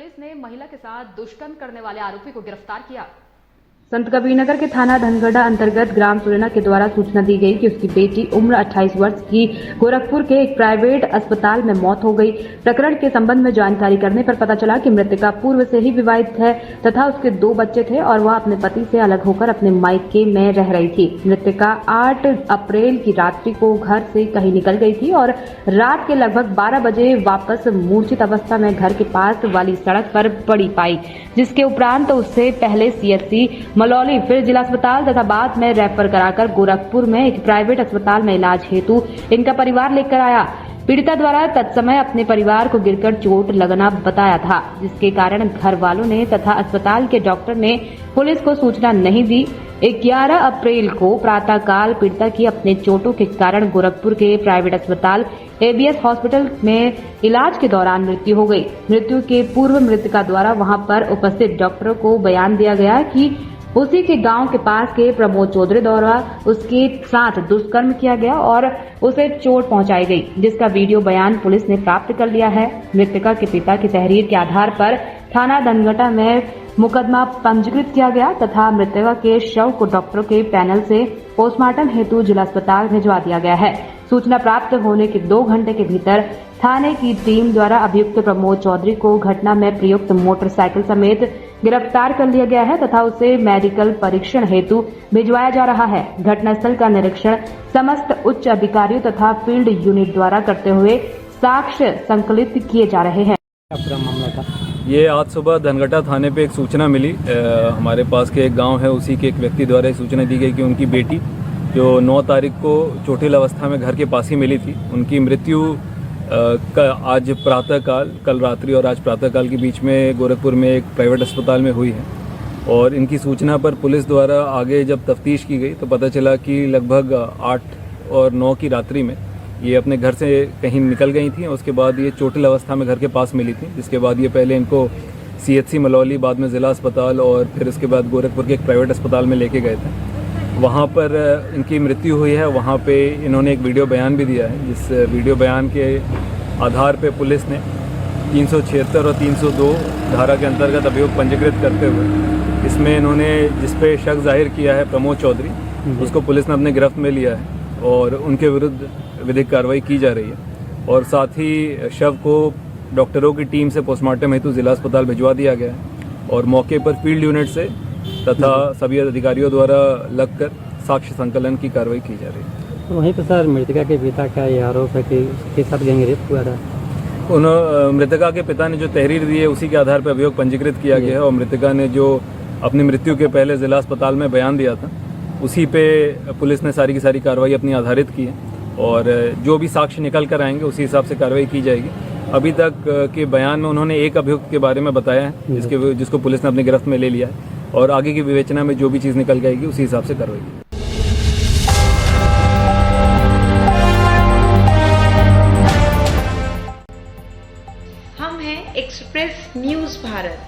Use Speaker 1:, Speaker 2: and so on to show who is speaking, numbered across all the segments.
Speaker 1: Police ने महिला के साथ दुष्कर्म करने वाले आरोपी को गिरफ्तार किया।
Speaker 2: संत कबीरनगर के थाना धनगढ़ा अंतर्गत ग्राम सुरेना के द्वारा सूचना दी गई कि उसकी बेटी उम्र 28 वर्ष की गोरखपुर के एक प्राइवेट अस्पताल में मौत हो गई। प्रकरण के संबंध में जानकारी करने पर पता चला कि मृतका पूर्व से ही विवाहित है तथा उसके 2 बच्चे थे और वह अपने पति से अलग होकर अपने मायके में रह रही थी। मृतका 8 अप्रैल की रात्रि को घर से कहीं निकल गई थी और रात के लगभग 12 बजे वापस मूर्छित अवस्था में घर के पास वाली सड़क पर पड़ी पाई, जिसके उपरांत उससे पहले सीएचसी मलौली, फिर जिला अस्पताल तथा बाद में रेफर कराकर गोरखपुर में एक प्राइवेट अस्पताल में इलाज हेतु इनका परिवार लेकर आया। पीड़िता द्वारा तत्समय अपने परिवार को गिरकर चोट लगना बताया था, जिसके कारण घर वालों ने तथा अस्पताल के डॉक्टर ने पुलिस को सूचना नहीं दी। 11 अप्रैल को प्रातःकाल पीड़िता की अपने चोटों के कारण गोरखपुर के प्राइवेट अस्पताल एबीएस हॉस्पिटल में इलाज के दौरान मृत्यु हो गई। मृत्यु के पूर्व मृतका द्वारा वहां पर उपस्थित डॉक्टरों को बयान दिया गया कि उसी के गांव के पास के प्रमोद चौधरी द्वारा उसके साथ दुष्कर्म किया गया और उसे चोट पहुंचाई गई, जिसका वीडियो बयान पुलिस ने प्राप्त कर लिया है। मृतका के पिता की तहरीर के आधार पर थाना धनगढ़ा में मुकदमा पंजीकृत किया गया तथा मृतका के शव को डॉक्टरों के पैनल से पोस्टमार्टम हेतु जिला अस्पताल भिजवा दिया गया है। सूचना प्राप्त होने के 2 घंटे के भीतर थाने की टीम द्वारा अभियुक्त प्रमोद चौधरी को घटना में प्रयुक्त मोटरसाइकिल समेत गिरफ्तार कर लिया गया है तथा उसे मेडिकल परीक्षण हेतु भिजवाया जा रहा है। घटनास्थल का निरीक्षण समस्त उच्च अधिकारियों तथा फील्ड यूनिट द्वारा करते हुए साक्ष्य संकलित किए जा रहे हैं।
Speaker 3: पूरा मामला था
Speaker 4: ये आज सुबह धनगढ़ा थाने पे एक सूचना मिली। हमारे पास के एक गांव है, उसी के एक व्यक्ति द्वारा सूचना दी गई कि उनकी बेटी जो 9 तारीख को चोटिल अवस्था में घर के पास ही मिली थी, उनकी मृत्यु आज प्रातःकाल, कल रात्रि और आज प्रातःकाल के बीच में गोरखपुर में एक प्राइवेट अस्पताल में हुई है। और इनकी सूचना पर पुलिस द्वारा आगे जब तफ्तीश की गई तो पता चला कि लगभग 8 और 9 की रात्रि में ये अपने घर से कहीं निकल गई थी। उसके बाद ये चोटिल अवस्था में घर के पास मिली थी, जिसके बाद ये पहले इनको सीएचसी मलौली, बाद में ज़िला अस्पताल और फिर उसके बाद गोरखपुर के एक प्राइवेट अस्पताल में लेके गए थे। वहाँ पर इनकी मृत्यु हुई है। वहाँ पे इन्होंने एक वीडियो बयान भी दिया है, जिस वीडियो बयान के आधार पे पुलिस ने 376 और 302 धारा के अंतर्गत अभियोग पंजीकृत करते हुए इसमें इन्होंने जिस पे शक जाहिर किया है प्रमोद चौधरी, उसको पुलिस ने अपने गिरफ्त में लिया है और उनके विरुद्ध विधिक कार्रवाई की जा रही है। और साथ ही शव को डॉक्टरों की टीम से पोस्टमार्टम हेतु जिला अस्पताल भिजवा दिया गया है और मौके पर फील्ड यूनिट से तथा सभी अधिकारियों द्वारा लगकर साक्ष्य संकलन की कार्रवाई की जा रही है।
Speaker 3: वहीं पर सर मृतका के पिता का ये आरोप है कि उसके साथ गैंगरेप हुआ था।
Speaker 4: मृतका के पिता ने जो तहरीर दी है उसी के आधार पर अभियोग पंजीकृत किया गया है और मृतका ने जो अपनी मृत्यु के पहले जिला अस्पताल में बयान दिया था उसी पे पुलिस ने सारी की सारी कार्रवाई अपनी आधारित की है और जो भी साक्ष्य निकल कर आएंगे उसी हिसाब से कार्रवाई की जाएगी। अभी तक के बयान में उन्होंने एक अभियुक्त के बारे में बताया है जिसको पुलिस ने अपनी गिरफ्त में ले लिया है और आगे की विवेचना में जो भी चीज़ निकल जाएगी उसी हिसाब से कार्रवाई की।
Speaker 5: हम हैं एक्सप्रेस न्यूज़ भारत।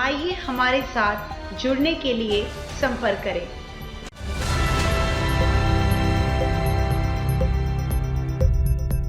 Speaker 5: आइए हमारे साथ जुड़ने के लिए संपर्क करें।